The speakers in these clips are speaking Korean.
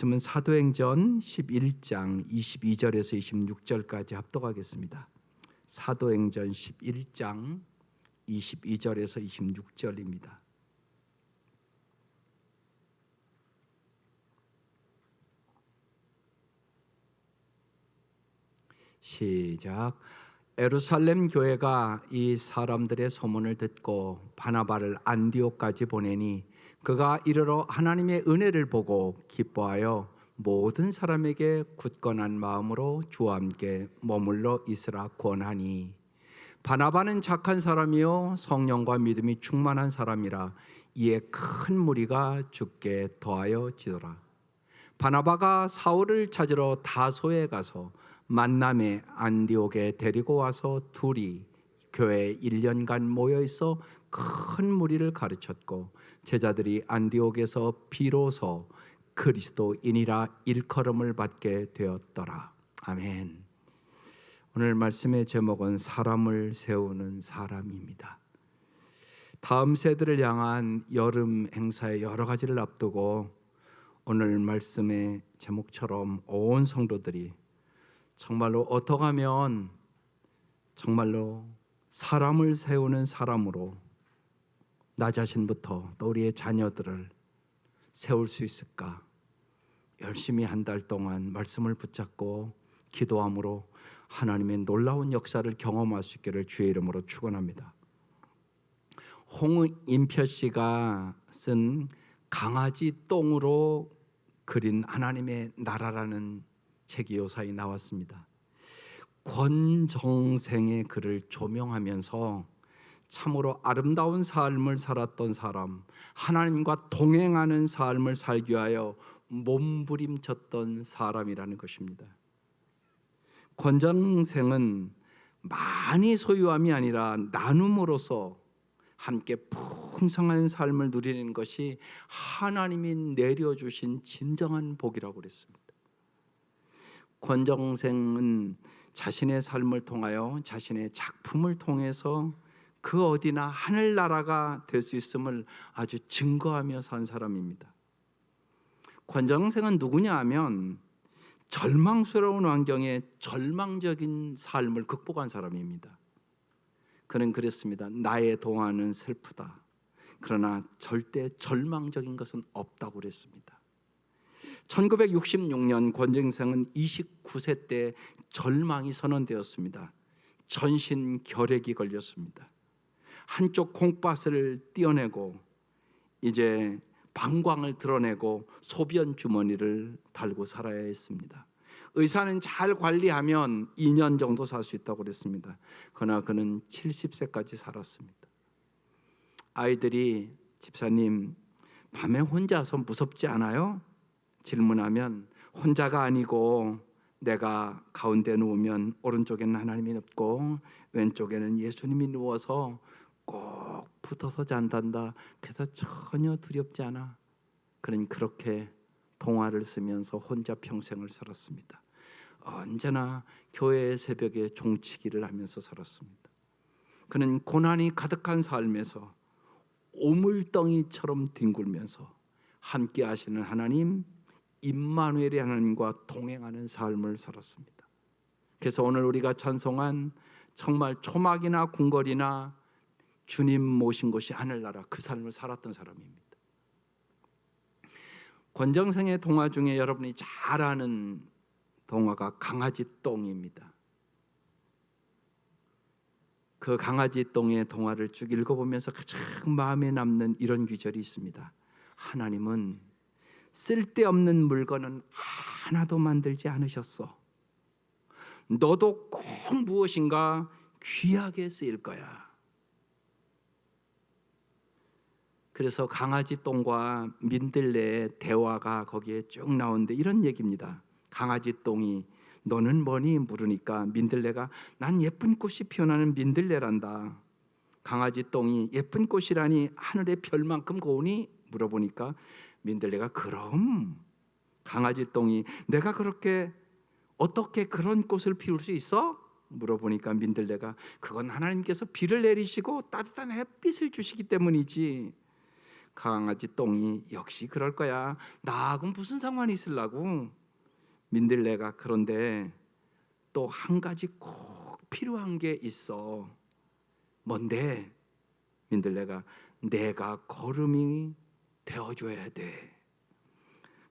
말씀은 사도행전 11장 22절에서 26절까지 합독하겠습니다. 사도행전 11장 22절에서 26절입니다. 시작. 예루살렘 교회가 이 사람들의 소문을 듣고 바나바를 안디옥까지 보내니 그가 이르러 하나님의 은혜를 보고 기뻐하여 모든 사람에게 굳건한 마음으로 주와 함께 머물러 있으라 권하니, 바나바는 착한 사람이요 성령과 믿음이 충만한 사람이라 이에 큰 무리가 주께 더하여 지더라. 바나바가 사울을 찾으러 다소에 가서 만남에 안디옥에 데리고 와서 둘이 교회에 1년간 모여있어 큰 무리를 가르쳤고, 제자들이 안디옥에서 비로소 그리스도인이라 일컬음을 받게 되었더라. 아멘. 오늘 말씀의 제목은 사람을 세우는 사람입니다. 다음 세대를 향한 여름 행사의 여러 가지를 앞두고 오늘 말씀의 제목처럼 온 성도들이 정말로 어떻게 하면 정말로 사람을 세우는 사람으로 나 자신부터 또 우리의 자녀들을 세울 수 있을까? 열심히 한 달 동안 말씀을 붙잡고 기도함으로 하나님의 놀라운 역사를 경험할 수 있기를 주의 이름으로 축원합니다. 홍인표 씨가 쓴 강아지 똥으로 그린 하나님의 나라라는 책이 요사이 나왔습니다. 권정생의 글을 조명하면서 참으로 아름다운 삶을 살았던 사람, 하나님과 동행하는 삶을 살기 위하여 몸부림쳤던 사람이라는 것입니다. 권정생은 많이 소유함이 아니라 나눔으로써 함께 풍성한 삶을 누리는 것이 하나님이 내려주신 진정한 복이라고 그랬습니다. 권정생은 자신의 삶을 통하여 자신의 작품을 통해서 그 어디나 하늘나라가 될 수 있음을 아주 증거하며 산 사람입니다. 권정생은 누구냐 하면 절망스러운 환경에 절망적인 삶을 극복한 사람입니다. 그는 그랬습니다. 나의 동화는 슬프다. 그러나 절대 절망적인 것은 없다고 그랬습니다. 1966년 권정생은 29세 때 절망이 선언되었습니다. 전신 결핵이 걸렸습니다. 한쪽 콩팥을 떼어내고 이제 방광을 드러내고 소변 주머니를 달고 살아야 했습니다. 의사는 잘 관리하면 2년 정도 살 수 있다고 그랬습니다. 그러나 그는 70세까지 살았습니다. 아이들이 집사님 밤에 혼자서 무섭지 않아요? 질문하면 혼자가 아니고 내가 가운데 누우면 오른쪽에는 하나님이 눕고 왼쪽에는 예수님이 누워서 꼭 붙어서 잔단다. 그래서 전혀 두렵지 않아. 그는 그렇게 동화를 쓰면서 혼자 평생을 살았습니다. 언제나 교회의 새벽에 종치기를 하면서 살았습니다. 그는 고난이 가득한 삶에서 오물덩이처럼 뒹굴면서 함께 하시는 하나님 임마누엘의 하나님과 동행하는 삶을 살았습니다. 그래서 오늘 우리가 찬송한 정말 초막이나 궁궐이나 주님 모신 곳이 하늘나라, 그 삶을 살았던 사람입니다. 권정생의 동화 중에 여러분이 잘 아는 동화가 강아지 똥입니다. 그 강아지 똥의 동화를 쭉 읽어보면서 가장 마음에 남는 이런 구절이 있습니다. 하나님은 쓸데없는 물건은 하나도 만들지 않으셨어. 너도 꼭 무엇인가 귀하게 쓰일 거야. 그래서 강아지 똥과 민들레의 대화가 거기에 쭉 나오는데 이런 얘기입니다. 강아지 똥이 너는 뭐니? 물으니까 민들레가 난 예쁜 꽃이 피어나는 민들레란다. 강아지 똥이 예쁜 꽃이라니 하늘의 별만큼 고우니? 물어보니까 민들레가 그럼. 강아지 똥이 내가 그렇게 어떻게 그런 꽃을 피울 수 있어? 물어보니까 민들레가 그건 하나님께서 비를 내리시고 따뜻한 햇빛을 주시기 때문이지. 강아지 똥이 역시 그럴 거야. 나하고 무슨 상관이 있으려고. 민들레가 그런데 또 한 가지 꼭 필요한 게 있어. 뭔데? 민들레가 내가 거름이 되어줘야 돼.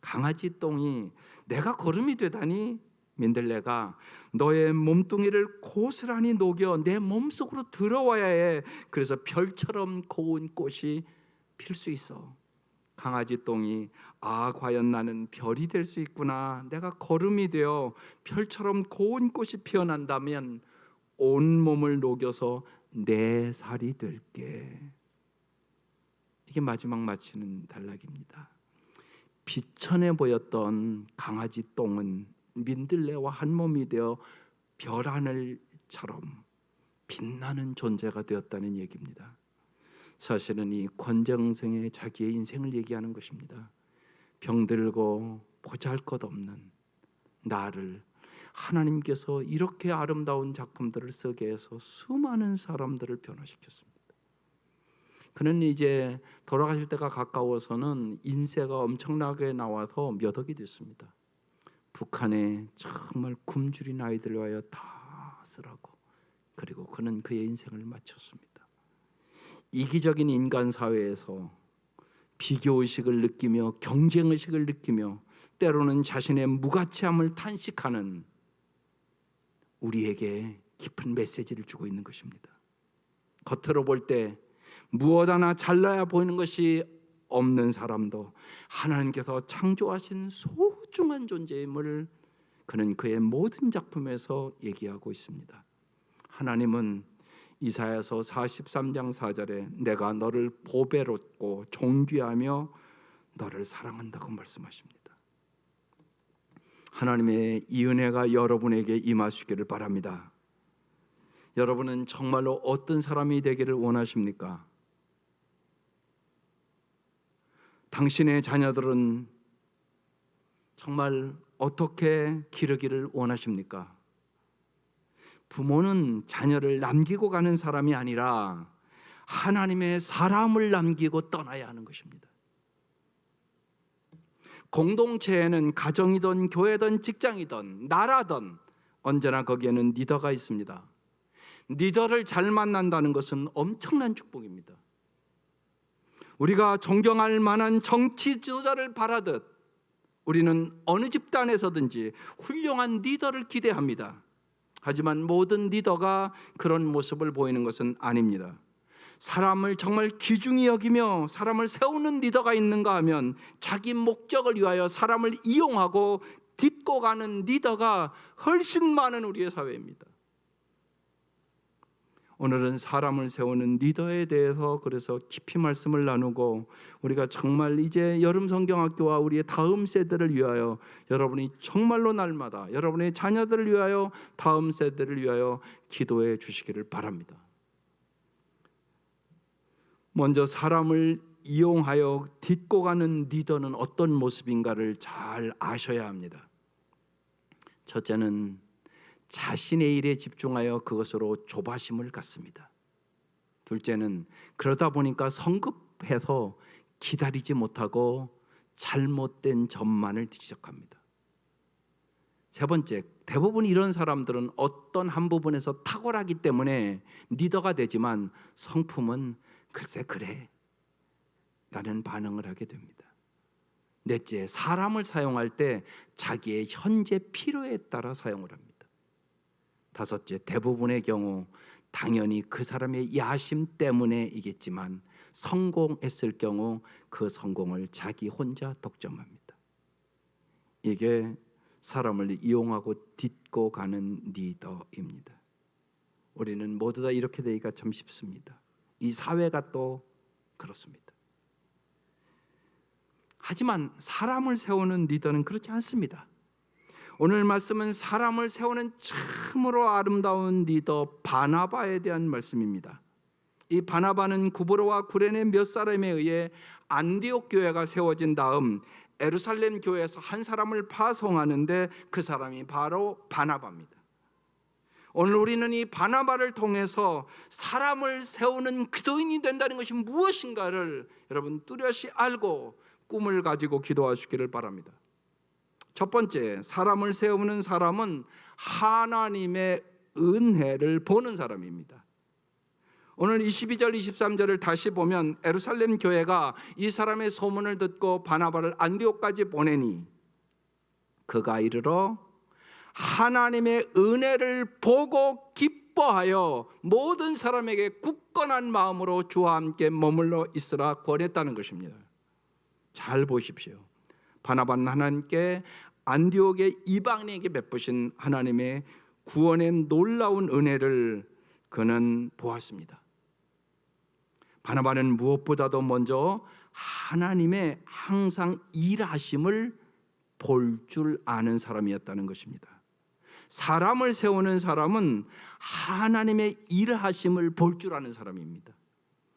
강아지 똥이 내가 거름이 되다니. 민들레가 너의 몸뚱이를 고스란히 녹여 내 몸속으로 들어와야 해. 그래서 별처럼 고운 꽃이 필 수 있어. 강아지 똥이 과연 나는 별이 될 수 있구나. 내가 거름이 되어 별처럼 고운 꽃이 피어난다면 온 몸을 녹여서 내 살이 될게. 이게 마지막 마치는 단락입니다. 비천해 보였던 강아지 똥은 민들레와 한 몸이 되어 별 하늘처럼 빛나는 존재가 되었다는 얘기입니다. 사실은 이 권정승의 자기의 인생을 얘기하는 것입니다. 병들고 보잘것없는 나를 하나님께서 이렇게 아름다운 작품들을 쓰게 해서 수많은 사람들을 변화시켰습니다. 그는 이제 돌아가실 때가 가까워서는 인세가 엄청나게 나와서 몇 억이 됐습니다. 북한에 정말 굶주린 아이들을 위하여 다 쓰라고. 그리고 그는 그의 인생을 마쳤습니다. 이기적인 인간 사회에서 비교의식을 느끼며 경쟁의식을 느끼며 때로는 자신의 무가치함을 탄식하는 우리에게 깊은 메시지를 주고 있는 것입니다. 겉으로 볼 때 무엇 하나 잘나야 보이는 것이 없는 사람도 하나님께서 창조하신 소중한 존재임을 그는 그의 모든 작품에서 얘기하고 있습니다. 하나님은 이사야서 43장 4절에 내가 너를 보배롭고 존귀하며 너를 사랑한다고 말씀하십니다. 하나님의 이 은혜가 여러분에게 임하시기를 바랍니다. 여러분은 정말로 어떤 사람이 되기를 원하십니까? 당신의 자녀들은 정말 어떻게 기르기를 원하십니까? 부모는 자녀를 남기고 가는 사람이 아니라 하나님의 사람을 남기고 떠나야 하는 것입니다. 공동체에는 가정이든 교회든 직장이든 나라든 언제나 거기에는 리더가 있습니다. 리더를 잘 만난다는 것은 엄청난 축복입니다. 우리가 존경할 만한 정치 지도자를 바라듯 우리는 어느 집단에서든지 훌륭한 리더를 기대합니다. 하지만 모든 리더가 그런 모습을 보이는 것은 아닙니다. 사람을 정말 귀중히 여기며 사람을 세우는 리더가 있는가 하면 자기 목적을 위하여 사람을 이용하고 딛고 가는 리더가 훨씬 많은 우리의 사회입니다. 오늘은 사람을 세우는 리더에 대해서 그래서 깊이 말씀을 나누고 우리가 정말 이제 여름 성경학교와 우리의 다음 세대를 위하여 여러분이 정말로 날마다 여러분의 자녀들을 위하여 다음 세대를 위하여 기도해 주시기를 바랍니다. 먼저 사람을 이용하여 딛고 가는 리더는 어떤 모습인가를 잘 아셔야 합니다. 첫째는 자신의 일에 집중하여 그것으로 조바심을 갖습니다. 둘째는 그러다 보니까 성급해서 기다리지 못하고 잘못된 점만을 지적합니다. 세 번째, 대부분 이런 사람들은 어떤 한 부분에서 탁월하기 때문에 리더가 되지만 성품은 글쎄 그래 라는 반응을 하게 됩니다. 넷째, 사람을 사용할 때 자기의 현재 필요에 따라 사용을 합니다. 다섯째, 대부분의 경우 당연히 그 사람의 야심 때문에이겠지만 성공했을 경우 그 성공을 자기 혼자 독점합니다. 이게 사람을 이용하고 딛고 가는 리더입니다. 우리는 모두 다 이렇게 되기가 참 쉽습니다. 이 사회가 또 그렇습니다. 하지만 사람을 세우는 리더는 그렇지 않습니다. 오늘 말씀은 사람을 세우는 참으로 아름다운 리더 바나바에 대한 말씀입니다. 이 바나바는 구브로와 구레네 몇 사람에 의해 안디옥 교회가 세워진 다음 예루살렘 교회에서 한 사람을 파송하는데 그 사람이 바로 바나바입니다. 오늘 우리는 이 바나바를 통해서 사람을 세우는 기도인이 된다는 것이 무엇인가를 여러분 뚜렷이 알고 꿈을 가지고 기도하시기를 바랍니다. 첫 번째, 사람을 세우는 사람은 하나님의 은혜를 보는 사람입니다. 오늘 22절 23절을 다시 보면 예루살렘 교회가 이 사람의 소문을 듣고 바나바를 안디옥까지 보내니 그가 이르러 하나님의 은혜를 보고 기뻐하여 모든 사람에게 굳건한 마음으로 주와 함께 머물러 있으라 권했다는 것입니다. 잘 보십시오. 바나바는 하나님께 안디옥의 이방인에게 베푸신 하나님의 구원의 놀라운 은혜를 그는 보았습니다. 바나바는 무엇보다도 먼저 하나님의 항상 일하심을 볼 줄 아는 사람이었다는 것입니다. 사람을 세우는 사람은 하나님의 일하심을 볼 줄 아는 사람입니다.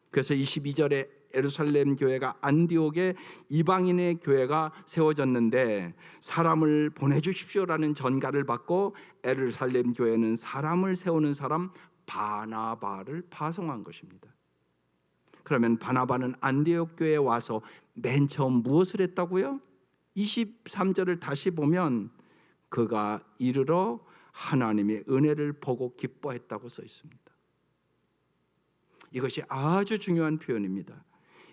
그래서 22절에 예루살렘 교회가 안디옥의 이방인의 교회가 세워졌는데 사람을 보내주십시오라는 전가를 받고 예루살렘 교회는 사람을 세우는 사람 바나바를 파송한 것입니다. 그러면 바나바는 안디옥 교회에 와서 맨 처음 무엇을 했다고요? 23절을 다시 보면 그가 이르러 하나님의 은혜를 보고 기뻐했다고 써 있습니다. 이것이 아주 중요한 표현입니다.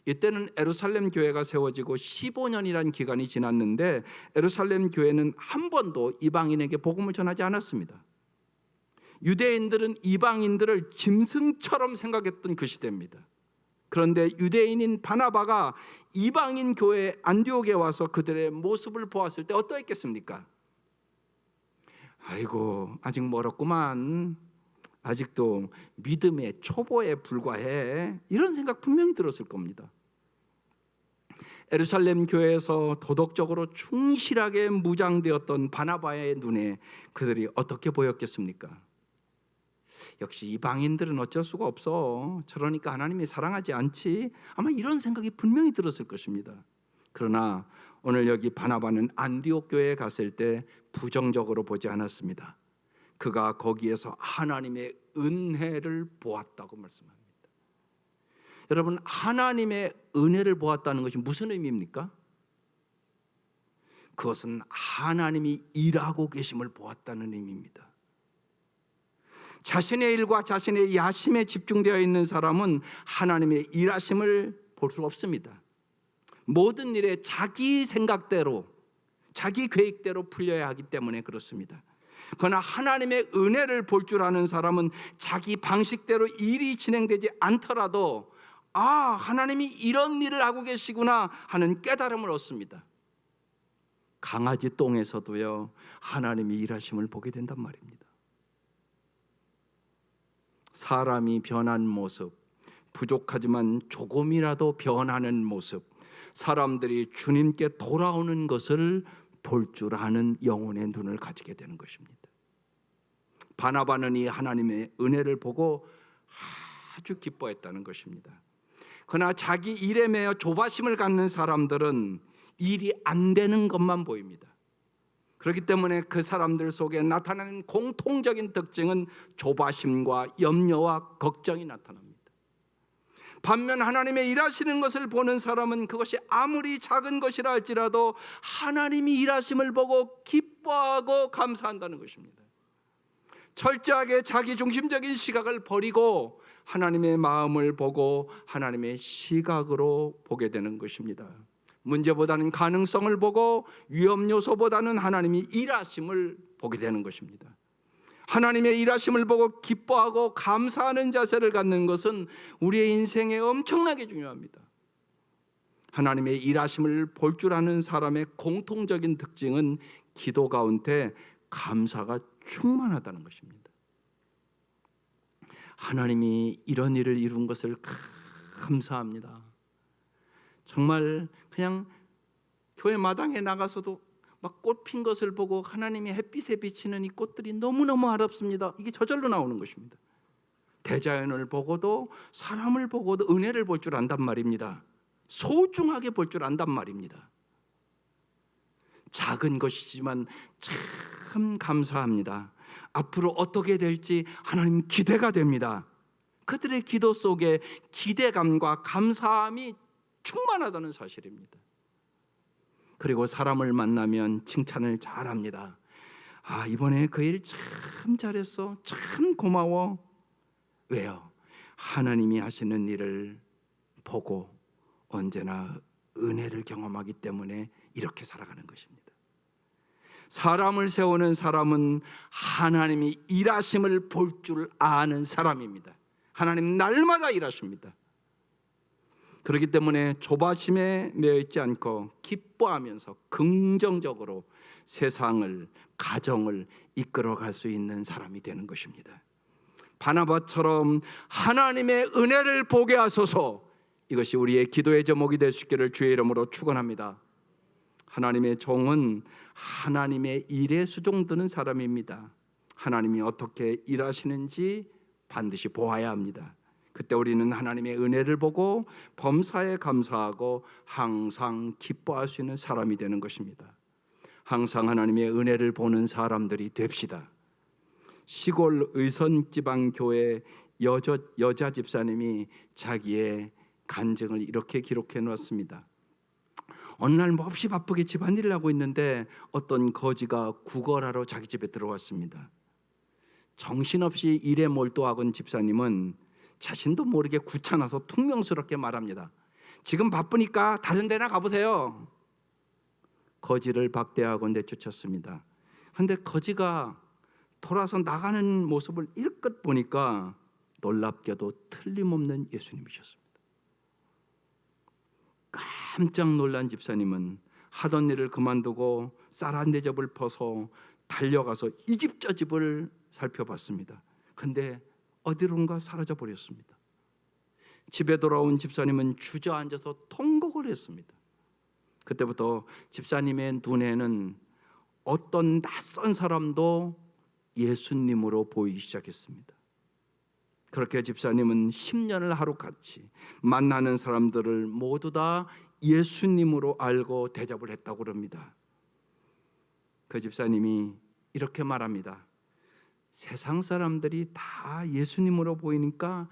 이때는 예루살렘 교회가 세워지고 15년이라는 기간이 지났는데 예루살렘 교회는 한 번도 이방인에게 복음을 전하지 않았습니다. 유대인들은 이방인들을 짐승처럼 생각했던 그 시대입니다. 그런데 유대인인 바나바가 이방인 교회 안디옥에 와서 그들의 모습을 보았을 때 어떠했겠습니까? 아이고, 아직 멀었구만. 아직도 믿음의 초보에 불과해. 이런 생각 분명히 들었을 겁니다. 예루살렘 교회에서 도덕적으로 충실하게 무장되었던 바나바의 눈에 그들이 어떻게 보였겠습니까? 역시 이방인들은 어쩔 수가 없어. 저러니까 하나님이 사랑하지 않지. 아마 이런 생각이 분명히 들었을 것입니다. 그러나 오늘 여기 바나바는 안디옥 교회에 갔을 때 부정적으로 보지 않았습니다. 그가 거기에서 하나님의 은혜를 보았다고 말씀합니다. 여러분, 하나님의 은혜를 보았다는 것이 무슨 의미입니까? 그것은 하나님이 일하고 계심을 보았다는 의미입니다. 자신의 일과 자신의 야심에 집중되어 있는 사람은 하나님의 일하심을 볼 수 없습니다. 모든 일에 자기 생각대로, 자기 계획대로 풀려야 하기 때문에 그렇습니다. 그러나 하나님의 은혜를 볼 줄 아는 사람은 자기 방식대로 일이 진행되지 않더라도 하나님이 이런 일을 하고 계시구나 하는 깨달음을 얻습니다. 강아지 똥에서도요, 하나님이 일하심을 보게 된단 말입니다. 사람이 변한 모습, 부족하지만 조금이라도 변하는 모습, 사람들이 주님께 돌아오는 것을 볼 줄 아는 영혼의 눈을 가지게 되는 것입니다. 바나바는 이 하나님의 은혜를 보고 아주 기뻐했다는 것입니다. 그러나 자기 일에 매여 조바심을 갖는 사람들은 일이 안 되는 것만 보입니다. 그렇기 때문에 그 사람들 속에 나타나는 공통적인 특징은 조바심과 염려와 걱정이 나타납니다. 반면 하나님의 일하시는 것을 보는 사람은 그것이 아무리 작은 것이라 할지라도 하나님이 일하심을 보고 기뻐하고 감사한다는 것입니다. 철저하게 자기 중심적인 시각을 버리고 하나님의 마음을 보고 하나님의 시각으로 보게 되는 것입니다. 문제보다는 가능성을 보고 위험 요소보다는 하나님이 일하심을 보게 되는 것입니다. 하나님의 일하심을 보고 기뻐하고 감사하는 자세를 갖는 것은 우리의 인생에 엄청나게 중요합니다. 하나님의 일하심을 볼 줄 아는 사람의 공통적인 특징은 기도 가운데 감사가 충만하다는 것입니다. 하나님이 이런 일을 이룬 것을 감사합니다. 정말 그냥 교회 마당에 나가서도 막 꽃 핀 것을 보고 하나님이 햇빛에 비치는 이 꽃들이 너무너무 아름답습니다. 이게 저절로 나오는 것입니다. 대자연을 보고도 사람을 보고도 은혜를 볼 줄 안단 말입니다. 소중하게 볼 줄 안단 말입니다. 작은 것이지만 참 감사합니다. 앞으로 어떻게 될지 하나님 기대가 됩니다. 그들의 기도 속에 기대감과 감사함이 충만하다는 사실입니다. 그리고 사람을 만나면 칭찬을 잘합니다. 이번에 그 일 참 잘했어. 참 고마워. 왜요? 하나님이 하시는 일을 보고 언제나 은혜를 경험하기 때문에 이렇게 살아가는 것입니다. 사람을 세우는 사람은 하나님이 일하심을 볼 줄 아는 사람입니다. 하나님 날마다 일하십니다. 그렇기 때문에 조바심에 매여 있지 않고 기뻐하면서 긍정적으로 세상을, 가정을 이끌어갈 수 있는 사람이 되는 것입니다. 바나바처럼 하나님의 은혜를 보게 하소서, 이것이 우리의 기도의 제목이 될 수 있기를 주의 이름으로 축원합니다. 하나님의 종은 하나님의 일에 수종드는 사람입니다. 하나님이 어떻게 일하시는지 반드시 보아야 합니다. 그때 우리는 하나님의 은혜를 보고 범사에 감사하고 항상 기뻐할 수 있는 사람이 되는 것입니다. 항상 하나님의 은혜를 보는 사람들이 됩시다. 시골 의선지방교회 여자 집사님이 자기의 간증을 이렇게 기록해 놓았습니다. 어느 날 몹시 바쁘게 집안일을 하고 있는데 어떤 거지가 구걸하러 자기 집에 들어왔습니다. 정신없이 일에 몰두하던 집사님은 자신도 모르게 귀찮아서 퉁명스럽게 말합니다. 지금 바쁘니까 다른 데나 가보세요. 거지를 박대하고 내쫓았습니다. 그런데 거지가 돌아서 나가는 모습을 일껏 보니까 놀랍게도 틀림없는 예수님이셨습니다. 깜짝 놀란 집사님은 하던 일을 그만두고 쌀 한 대접을 퍼서 달려가서 이 집 저 집을 살펴봤습니다. 그런데 어디론가 사라져 버렸습니다. 집에 돌아온 집사님은 주저앉아서 통곡을 했습니다. 그때부터 집사님의 눈에는 어떤 낯선 사람도 예수님으로 보이기 시작했습니다. 그렇게 집사님은 10년을 하루같이 만나는 사람들을 모두 다 예수님으로 알고 대접을 했다고 그럽니다. 그 집사님이 이렇게 말합니다. 세상 사람들이 다 예수님으로 보이니까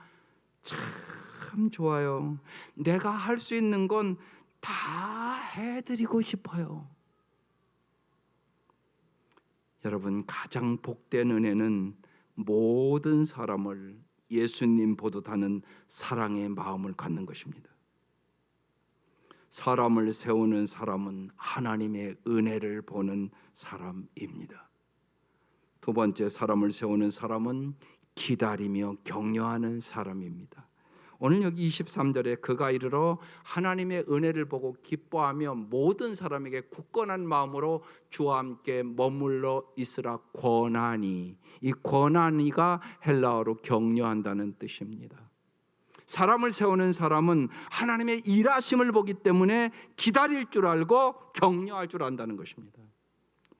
참 좋아요. 내가 할 수 있는 건 다 해드리고 싶어요. 여러분, 가장 복된 은혜는 모든 사람을 예수님 보듯 하는 사랑의 마음을 갖는 것입니다. 사람을 세우는 사람은 하나님의 은혜를 보는 사람입니다. 두 번째, 사람을 세우는 사람은 기다리며 격려하는 사람입니다. 오늘 여기 23절에 그가 이르러 하나님의 은혜를 보고 기뻐하며 모든 사람에게 굳건한 마음으로 주와 함께 머물러 있으라 권하니, 이 권하니가 헬라어로 격려한다는 뜻입니다. 사람을 세우는 사람은 하나님의 일하심을 보기 때문에 기다릴 줄 알고 격려할 줄 안다는 것입니다.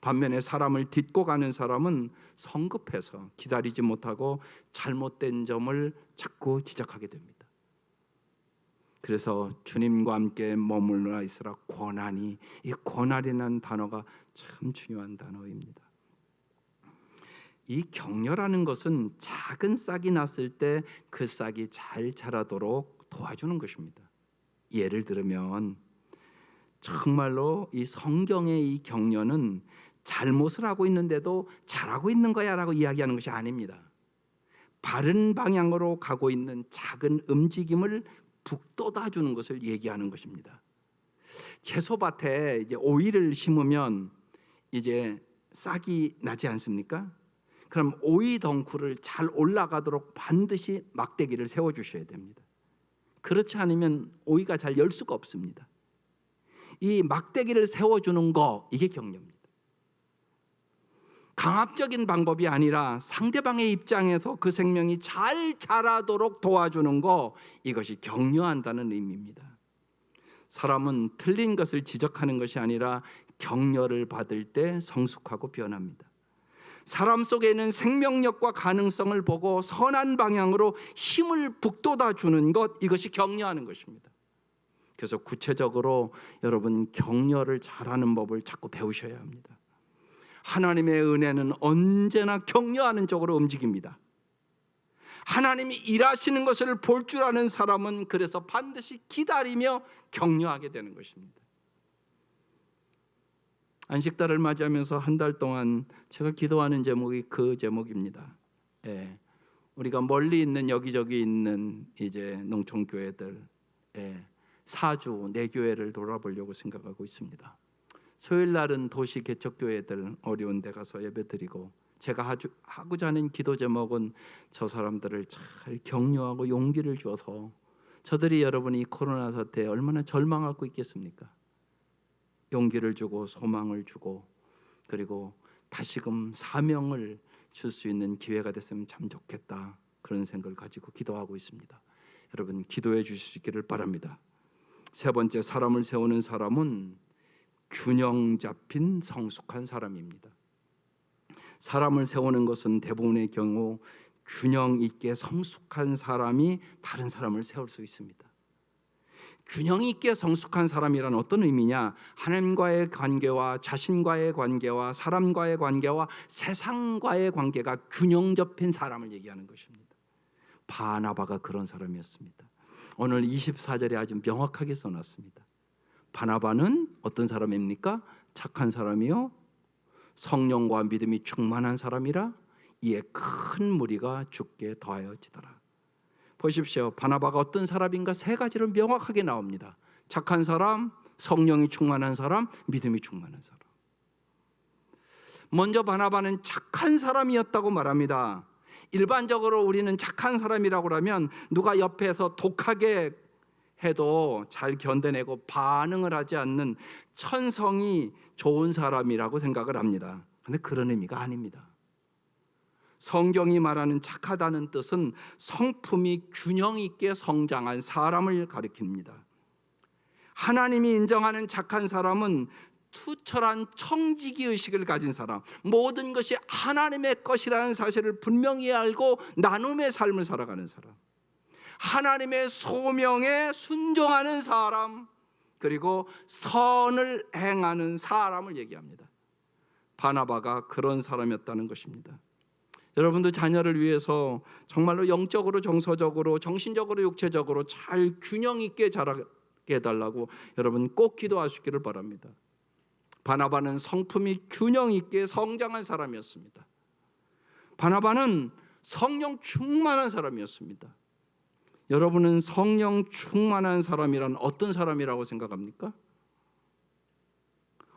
반면에 사람을 딛고 가는 사람은 성급해서 기다리지 못하고 잘못된 점을 자꾸 지적하게 됩니다. 그래서 주님과 함께 머물러 있으라 권하니, 이 권하리라는 단어가 참 중요한 단어입니다. 이 격려라는 것은 작은 싹이 났을 때 그 싹이 잘 자라도록 도와주는 것입니다. 예를 들면 정말로 이 성경의 이 격려는 잘못을 하고 있는데도 잘하고 있는 거야 라고 이야기하는 것이 아닙니다. 바른 방향으로 가고 있는 작은 움직임을 북돋아 주는 것을 얘기하는 것입니다. 채소밭에 이제 오이를 심으면 이제 싹이 나지 않습니까? 그럼 오이 덩쿨을 잘 올라가도록 반드시 막대기를 세워 주셔야 됩니다. 그렇지 않으면 오이가 잘 열 수가 없습니다. 이 막대기를 세워 주는 거, 이게 격려입니다. 강압적인 방법이 아니라 상대방의 입장에서 그 생명이 잘 자라도록 도와주는 거, 이것이 격려한다는 의미입니다. 사람은 틀린 것을 지적하는 것이 아니라 격려를 받을 때 성숙하고 변합니다. 사람 속에 있는 생명력과 가능성을 보고 선한 방향으로 힘을 북돋아 주는 것, 이것이 격려하는 것입니다. 그래서 구체적으로 여러분 격려를 잘하는 법을 자꾸 배우셔야 합니다. 하나님의 은혜는 언제나 격려하는 쪽으로 움직입니다. 하나님이 일하시는 것을 볼 줄 아는 사람은 그래서 반드시 기다리며 격려하게 되는 것입니다. 안식달을 맞이하면서 한 달 동안 제가 기도하는 제목이 그 제목입니다. 우리가 멀리 있는 여기저기 있는 이제 농촌 교회들, 사주 내 교회를 돌아보려고 생각하고 있습니다. 수요일 날은 도시 개척 교회들 어려운 데 가서 예배드리고, 제가 하고자 하는 기도 제목은 저 사람들을 잘 격려하고 용기를 주어서, 저들이 여러분이 코로나 사태에 얼마나 절망하고 있겠습니까? 용기를 주고 소망을 주고, 그리고 다시금 사명을 줄 수 있는 기회가 됐으면 참 좋겠다, 그런 생각을 가지고 기도하고 있습니다. 여러분 기도해 주시기를 바랍니다. 세 번째, 사람을 세우는 사람은 균형 잡힌 성숙한 사람입니다. 사람을 세우는 것은 대부분의 경우 균형 있게 성숙한 사람이 다른 사람을 세울 수 있습니다. 균형 있게 성숙한 사람이란 어떤 의미냐? 하나님과의 관계와 자신과의 관계와 사람과의 관계와 세상과의 관계가 균형 잡힌 사람을 얘기하는 것입니다. 바나바가 그런 사람이었습니다. 오늘 24절에 아주 명확하게 써놨습니다. 바나바는 어떤 사람입니까? 착한 사람이요, 성령과 믿음이 충만한 사람이라 이에 큰 무리가 죽게 더하여지더라. 보십시오. 바나바가 어떤 사람인가 세 가지로 명확하게 나옵니다. 착한 사람, 성령이 충만한 사람, 믿음이 충만한 사람. 먼저 바나바는 착한 사람이었다고 말합니다. 일반적으로 우리는 착한 사람이라고 하면 누가 옆에서 독하게 해도 잘 견뎌내고 반응을 하지 않는 천성이 좋은 사람이라고 생각을 합니다. 그런데 그런 의미가 아닙니다. 성경이 말하는 착하다는 뜻은 성품이 균형 있게 성장한 사람을 가리킵니다. 하나님이 인정하는 착한 사람은 투철한 청지기 의식을 가진 사람, 모든 것이 하나님의 것이라는 사실을 분명히 알고 나눔의 삶을 살아가는 사람, 하나님의 소명에 순종하는 사람, 그리고 선을 행하는 사람을 얘기합니다. 바나바가 그런 사람이었다는 것입니다. 여러분도 자녀를 위해서 정말로 영적으로, 정서적으로, 정신적으로, 육체적으로 잘 균형 있게 자라게 해달라고 여러분 꼭 기도하시기를 바랍니다. 바나바는 성품이 균형 있게 성장한 사람이었습니다. 바나바는 성령 충만한 사람이었습니다. 여러분은 성령 충만한 사람이란 어떤 사람이라고 생각합니까?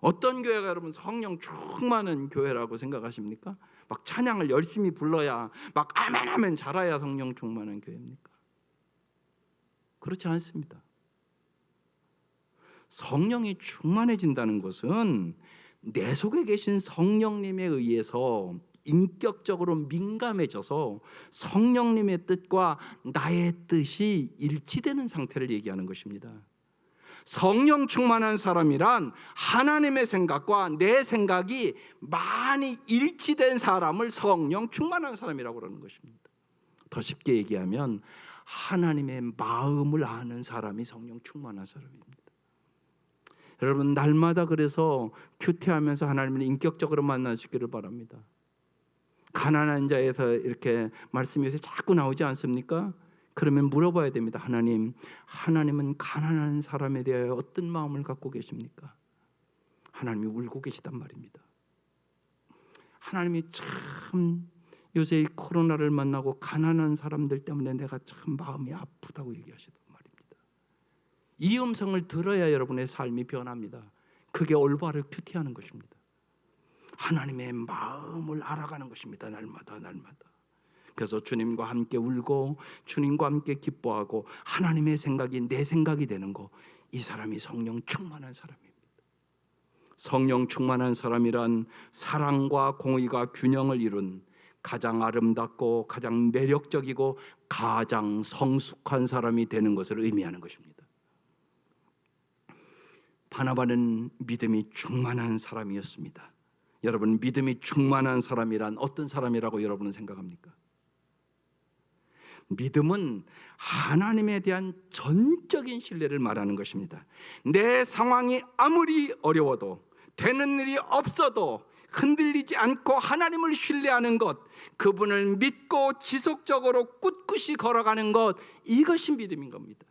어떤 교회가 여러분 성령 충만한 교회라고 생각하십니까? 막 찬양을 열심히 불러야, 막 아멘하면 잘해야 성령 충만한 교회입니까? 그렇지 않습니다. 성령이 충만해진다는 것은 내 속에 계신 성령님에 의해서 인격적으로 민감해져서 성령님의 뜻과 나의 뜻이 일치되는 상태를 얘기하는 것입니다. 성령 충만한 사람이란 하나님의 생각과 내 생각이 많이 일치된 사람을 성령 충만한 사람이라고 하는 것입니다. 더 쉽게 얘기하면 하나님의 마음을 아는 사람이 성령 충만한 사람입니다. 여러분 날마다 그래서 큐티하면서 하나님을 인격적으로 만나시기를 바랍니다. 가난한 자에서 이렇게 말씀이 요새 자꾸 나오지 않습니까? 그러면 물어봐야 됩니다. 하나님은 가난한 사람에 대하여 어떤 마음을 갖고 계십니까? 하나님이 울고 계시단 말입니다. 하나님이 참 요새 이 코로나를 만나고 가난한 사람들 때문에 내가 참 마음이 아프다고 얘기하시단 말입니다. 이 음성을 들어야 여러분의 삶이 변합니다. 그게 올바르 큐티하는 것입니다. 하나님의 마음을 알아가는 것입니다. 날마다. 그래서 주님과 함께 울고 주님과 함께 기뻐하고 하나님의 생각이 내 생각이 되는 거, 이 사람이 성령 충만한 사람입니다. 성령 충만한 사람이란 사랑과 공의가 균형을 이룬 가장 아름답고 가장 매력적이고 가장 성숙한 사람이 되는 것을 의미하는 것입니다. 바나바는 믿음이 충만한 사람이었습니다. 여러분 믿음이 충만한 사람이란 어떤 사람이라고 여러분은 생각합니까? 믿음은 하나님에 대한 전적인 신뢰를 말하는 것입니다. 내 상황이 아무리 어려워도, 되는 일이 없어도 흔들리지 않고 하나님을 신뢰하는 것, 그분을 믿고 지속적으로 꿋꿋이 걸어가는 것, 이것이 믿음인 겁니다.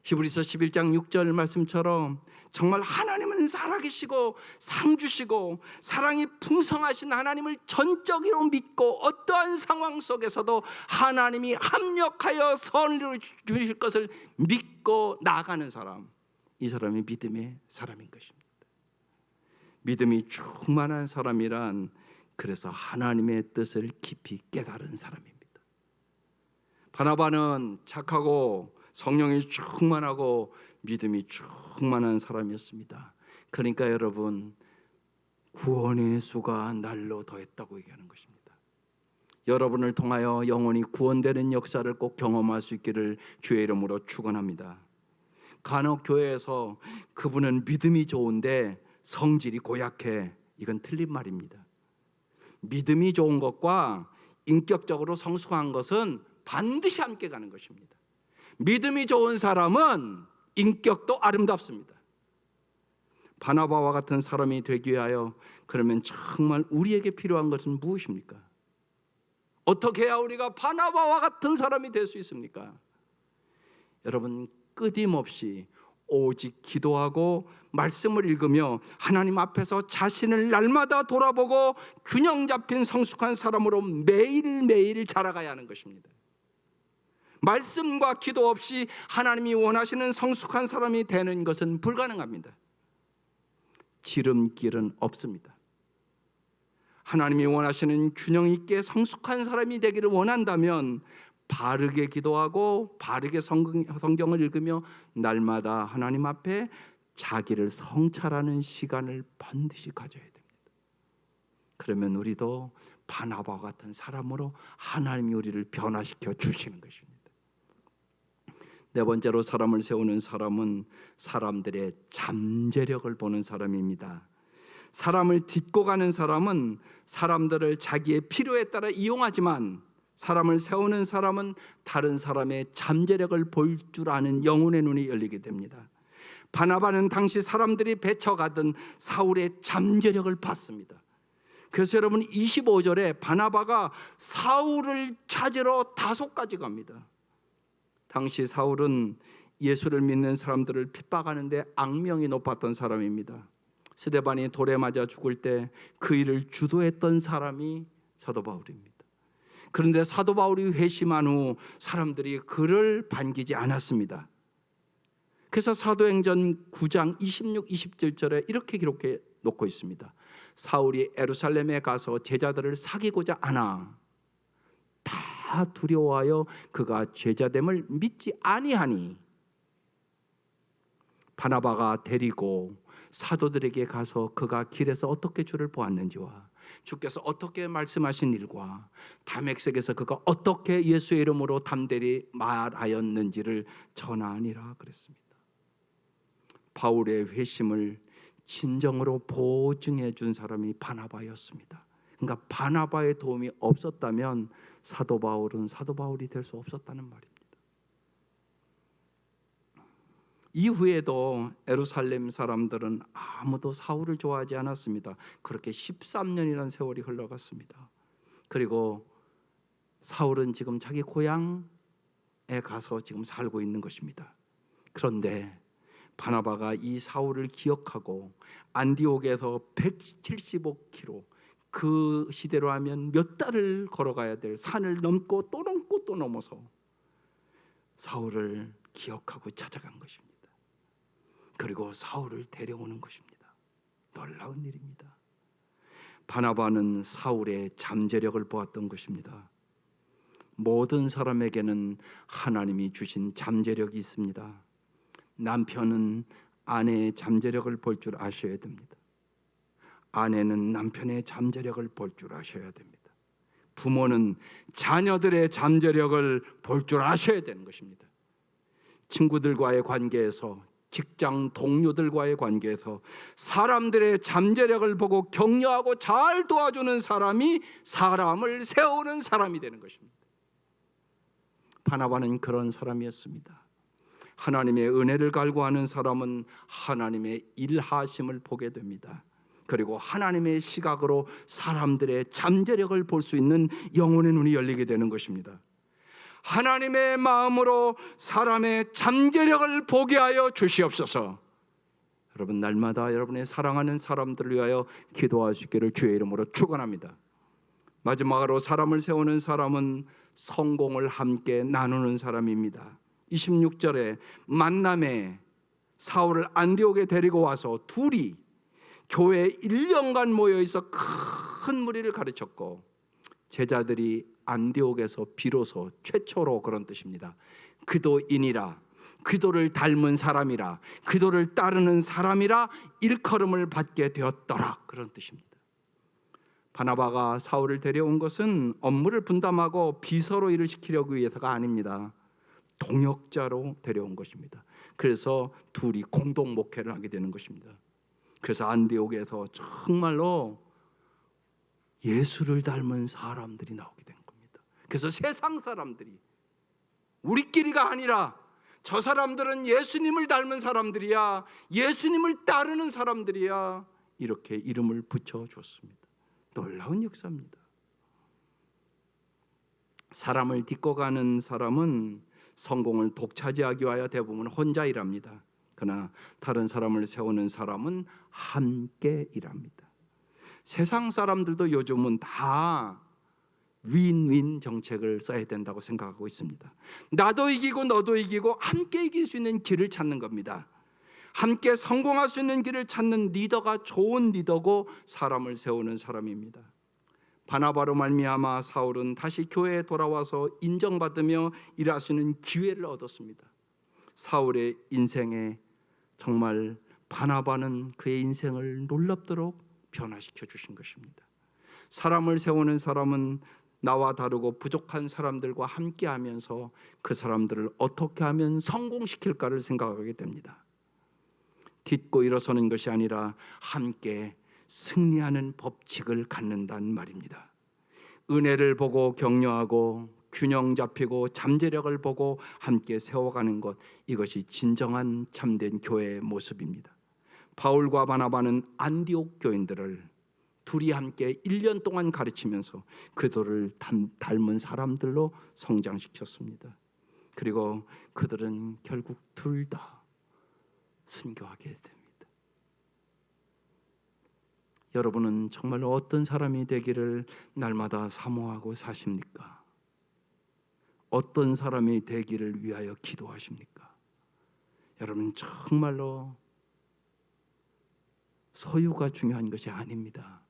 히브리서 11장 6절 말씀처럼 정말 하나님은 살아계시고 상주시고 사랑이 풍성하신 하나님을 전적으로 믿고 어떠한 상황 속에서도 하나님이 합력하여 선을 주실 것을 믿고 나아가는 사람, 이 사람이 믿음의 사람인 것입니다. 믿음이 충만한 사람이란 그래서 하나님의 뜻을 깊이 깨달은 사람입니다. 바나바는 착하고 성령이 충만하고 믿음이 충만한 사람이었습니다. 그러니까 여러분, 구원의 수가 날로 더했다고 얘기하는 것입니다. 여러분을 통하여 영혼이 구원되는 역사를 꼭 경험할 수 있기를 주의 이름으로 축원합니다. 간혹 교회에서 그분은 믿음이 좋은데 성질이 고약해, 이건 틀린 말입니다. 믿음이 좋은 것과 인격적으로 성숙한 것은 반드시 함께 가는 것입니다. 믿음이 좋은 사람은 인격도 아름답습니다. 바나바와 같은 사람이 되기 위하여 그러면 정말 우리에게 필요한 것은 무엇입니까? 어떻게 해야 우리가 바나바와 같은 사람이 될 수 있습니까? 여러분, 끊임없이 오직 기도하고 말씀을 읽으며 하나님 앞에서 자신을 날마다 돌아보고 균형 잡힌 성숙한 사람으로 매일매일 자라가야 하는 것입니다. 말씀과 기도 없이 하나님이 원하시는 성숙한 사람이 되는 것은 불가능합니다. 지름길은 없습니다. 하나님이 원하시는 균형 있게 성숙한 사람이 되기를 원한다면 바르게 기도하고 바르게 성경을 읽으며 날마다 하나님 앞에 자기를 성찰하는 시간을 반드시 가져야 됩니다. 그러면 우리도 바나바와 같은 사람으로 하나님이 우리를 변화시켜 주시는 것입니다. 네 번째로 사람을 세우는 사람은 사람들의 잠재력을 보는 사람입니다. 사람을 딛고 가는 사람은 사람들을 자기의 필요에 따라 이용하지만 사람을 세우는 사람은 다른 사람의 잠재력을 볼 줄 아는 영혼의 눈이 열리게 됩니다. 바나바는 당시 사람들이 배쳐가던 사울의 잠재력을 봤습니다. 그래서 여러분 25절에 바나바가 사울을 찾으러 다소까지 갑니다. 당시 사울은 예수를 믿는 사람들을 핍박하는데 악명이 높았던 사람입니다. 스데반이 돌에 맞아 죽을 때 그 일을 주도했던 사람이 사도 바울입니다. 그런데 사도 바울이 회심한 후 사람들이 그를 반기지 않았습니다. 그래서 사도행전 9장 26, 27절에 이렇게 기록해 놓고 있습니다. 사울이 예루살렘에 가서 제자들을 사귀고자 하나 다 두려워하여 그가 제자됨을 믿지 아니하니 바나바가 데리고 사도들에게 가서 그가 길에서 어떻게 주를 보았는지와 주께서 어떻게 말씀하신 일과 다메섹에서 그가 어떻게 예수의 이름으로 담대히 말하였는지를 전하니라 그랬습니다. 바울의 회심을 진정으로 보증해 준 사람이 바나바였습니다. 그러니까 바나바의 도움이 없었다면 사도 바울은 사도 바울이 될 수 없었다는 말입니다. 이후에도 예루살렘 사람들은 아무도 사울을 좋아하지 않았습니다. 그렇게 13년이라는 세월이 흘러갔습니다. 그리고 사울은 지금 자기 고향에 가서 지금 살고 있는 것입니다. 그런데 바나바가 이 사울을 기억하고 안디옥에서 175km, 그 시대로 하면 몇 달을 걸어가야 될 산을 넘고 또 넘고 또 넘어서 사울을 기억하고 찾아간 것입니다. 그리고 사울을 데려오는 것입니다. 놀라운 일입니다. 바나바는 사울의 잠재력을 보았던 것입니다. 모든 사람에게는 하나님이 주신 잠재력이 있습니다. 남편은 아내의 잠재력을 볼 줄 아셔야 됩니다. 아내는 남편의 잠재력을 볼 줄 아셔야 됩니다. 부모는 자녀들의 잠재력을 볼 줄 아셔야 되는 것입니다. 친구들과의 관계에서, 직장 동료들과의 관계에서 사람들의 잠재력을 보고 격려하고 잘 도와주는 사람이 사람을 세우는 사람이 되는 것입니다. 바나바는 그런 사람이었습니다. 하나님의 은혜를 갈구하는 사람은 하나님의 일하심을 보게 됩니다. 그리고 하나님의 시각으로 사람들의 잠재력을 볼 수 있는 영혼의 눈이 열리게 되는 것입니다. 하나님의 마음으로 사람의 잠재력을 보게 하여 주시옵소서. 여러분, 날마다 여러분의 사랑하는 사람들을 위하여 기도하시기를 주의 이름으로 축원합니다. 마지막으로 사람을 세우는 사람은 성공을 함께 나누는 사람입니다. 26절에 만남에 사울을 안디옥에 데리고 와서 둘이 교회에 1년간 모여있어 큰 무리를 가르쳤고, 제자들이 안디옥에서 비로소 최초로, 그런 뜻입니다, 그도인이라, 그도를 닮은 사람이라, 그도를 따르는 사람이라 일컬음을 받게 되었더라, 그런 뜻입니다. 바나바가 사울을 데려온 것은 업무를 분담하고 비서로 일을 시키려고 위해서가 아닙니다. 동역자로 데려온 것입니다. 그래서 둘이 공동 목회를 하게 되는 것입니다. 그래서 안디옥에서 정말로 예수를 닮은 사람들이 나오게 된 겁니다. 그래서 세상 사람들이, 우리끼리가 아니라 저 사람들은 예수님을 닮은 사람들이야, 예수님을 따르는 사람들이야, 이렇게 이름을 붙여줬습니다. 놀라운 역사입니다. 사람을 딛고 가는 사람은 성공을 독차지하기 위하여 대부분 혼자 일합니다. 그러나 다른 사람을 세우는 사람은 함께 일합니다. 세상 사람들도 요즘은 다 윈윈 정책을 써야 된다고 생각하고 있습니다. 나도 이기고 너도 이기고 함께 이길 수 있는 길을 찾는 겁니다. 함께 성공할 수 있는 길을 찾는 리더가 좋은 리더고 사람을 세우는 사람입니다. 바나바로 말미암아 사울은 다시 교회에 돌아와서 인정받으며 일할 수 있는 기회를 얻었습니다. 사울의 인생에 정말 바나바는 그의 인생을 놀랍도록 변화시켜 주신 것입니다. 사람을 세우는 사람은 나와 다르고 부족한 사람들과 함께 하면서 그 사람들을 어떻게 하면 성공시킬까를 생각하게 됩니다. 딛고 일어서는 것이 아니라 함께 승리하는 법칙을 갖는다는 말입니다. 은혜를 보고 격려하고 균형 잡히고 잠재력을 보고 함께 세워가는 것, 이것이 진정한 참된 교회의 모습입니다. 바울과 바나바는 안디옥 교인들을 둘이 함께 1년 동안 가르치면서 그들을 닮은 사람들로 성장시켰습니다. 그리고 그들은 결국 둘 다 순교하게 됩니다. 여러분은 정말로 어떤 사람이 되기를 날마다 사모하고 사십니까? 어떤 사람이 되기를 위하여 기도하십니까? 여러분, 정말로 소유가 중요한 것이 아닙니다.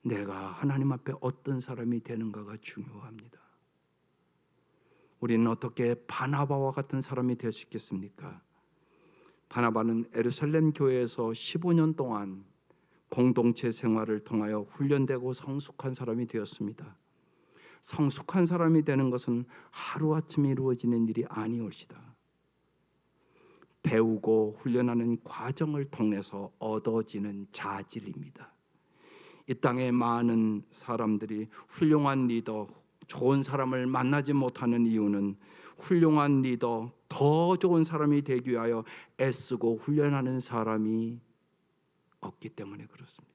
내가 하나님 앞에 어떤 사람이 되는가가 중요합니다. 우리는 어떻게 바나바와 같은 사람이 될 수 있겠습니까? 바나바는 예루살렘 교회에서 15년 동안 공동체 생활을 통하여 훈련되고 성숙한 사람이 되었습니다. 성숙한 사람이 되는 것은 하루아침에 이루어지는 일이 아니올시다. 배우고 훈련하는 과정을 통해서 얻어지는 자질입니다. 이 땅에 많은 사람들이 훌륭한 리더, 좋은 사람을 만나지 못하는 이유는 훌륭한 리더, 더 좋은 사람이 되기 위하여 애쓰고 훈련하는 사람이 없기 때문에 그렇습니다.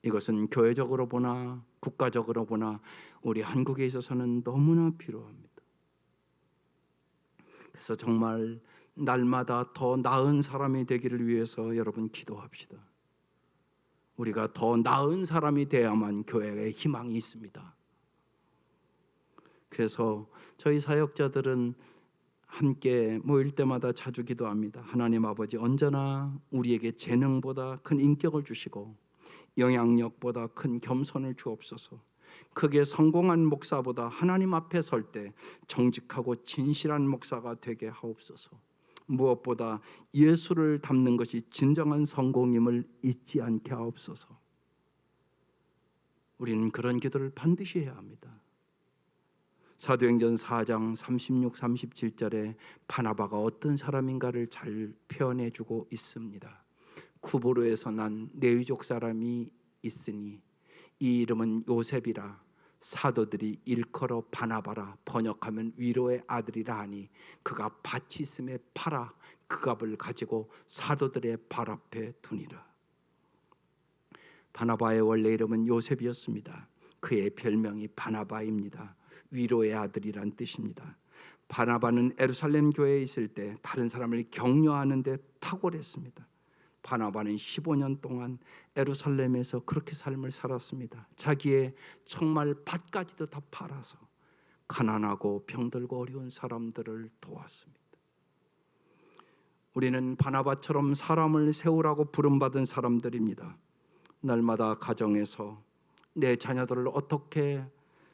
이것은 교회적으로 보나 국가적으로 보나 우리 한국에 있어서는 너무나 필요합니다. 그래서 정말 날마다 더 나은 사람이 되기를 위해서 여러분 기도합시다. 우리가 더 나은 사람이 돼야만 교회에 희망이 있습니다. 그래서 저희 사역자들은 함께 모일 때마다 자주 기도합니다. 하나님 아버지, 언제나 우리에게 재능보다 큰 인격을 주시고 영향력보다 큰 겸손을 주옵소서. 크게 성공한 목사보다 하나님 앞에 설 때 정직하고 진실한 목사가 되게 하옵소서. 무엇보다 예수를 닮는 것이 진정한 성공임을 잊지 않게 하옵소서. 우리는 그런 기도를 반드시 해야 합니다. 사도행전 4장 36, 37절에 바나바가 어떤 사람인가를 잘 표현해주고 있습니다. 쿠브로에서 난 레위족 사람이 있으니 이 이름은 요셉이라 사도들이 일컬어 바나바라 번역하면 위로의 아들이라 하니 그가 밭이 있음에 팔아 그 값을 가지고 사도들의 발 앞에 두니라. 바나바의 원래 이름은 요셉이었습니다. 그의 별명이 바나바입니다. 위로의 아들이란 뜻입니다. 바나바는 예루살렘 교회에 있을 때 다른 사람을 격려하는 데 탁월했습니다. 바나바는 15년 동안 예루살렘에서 그렇게 삶을 살았습니다. 자기의 정말 밭까지도 다 팔아서 가난하고 병들고 어려운 사람들을 도왔습니다. 우리는 바나바처럼 사람을 세우라고 부름받은 사람들입니다. 날마다 가정에서 내 자녀들을 어떻게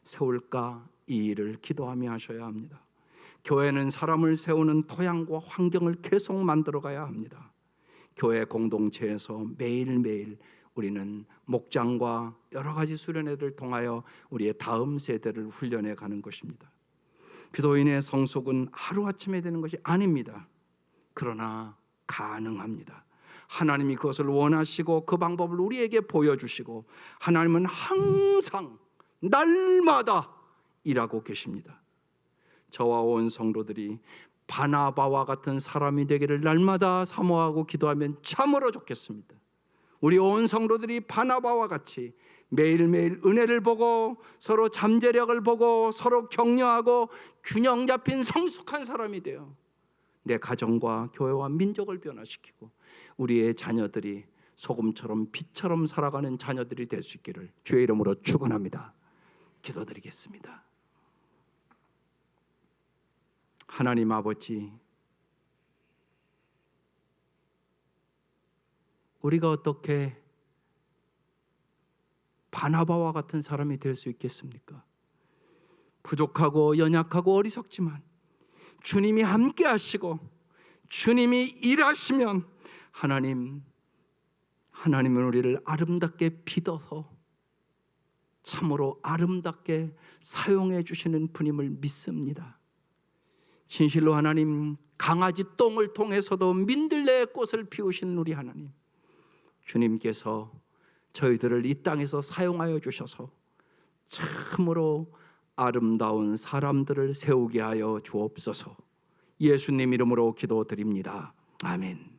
세울까 이 일을 기도하며 하셔야 합니다. 교회는 사람을 세우는 토양과 환경을 계속 만들어 가야 합니다. 교회 공동체에서 매일매일 우리는 목장과 여러 가지 수련회를 통하여 우리의 다음 세대를 훈련해 가는 것입니다. 기도인의 성숙은 하루아침에 되는 것이 아닙니다. 그러나 가능합니다. 하나님이 그것을 원하시고 그 방법을 우리에게 보여주시고 하나님은 항상 날마다 일하고 계십니다. 저와 온 성도들이 바나바와 같은 사람이 되기를 날마다 사모하고 기도하면 참으로 좋겠습니다. 우리 온 성도들이 바나바와 같이 매일매일 은혜를 보고 서로 잠재력을 보고 서로 격려하고 균형 잡힌 성숙한 사람이 되어 내 가정과 교회와 민족을 변화시키고 우리의 자녀들이 소금처럼 빛처럼 살아가는 자녀들이 될 수 있기를 주의 이름으로 축원합니다. 기도드리겠습니다. 하나님 아버지, 우리가 어떻게 바나바와 같은 사람이 될 수 있겠습니까? 부족하고 연약하고 어리석지만 주님이 함께 하시고 주님이 일하시면 하나님은 우리를 아름답게 빚어서 참으로 아름답게 사용해 주시는 분임을 믿습니다. 진실로 하나님, 강아지 똥을 통해서도 민들레의 꽃을 피우신 우리 하나님, 주님께서 저희들을 이 땅에서 사용하여 주셔서 참으로 아름다운 사람들을 세우게 하여 주옵소서. 예수님 이름으로 기도드립니다. 아멘.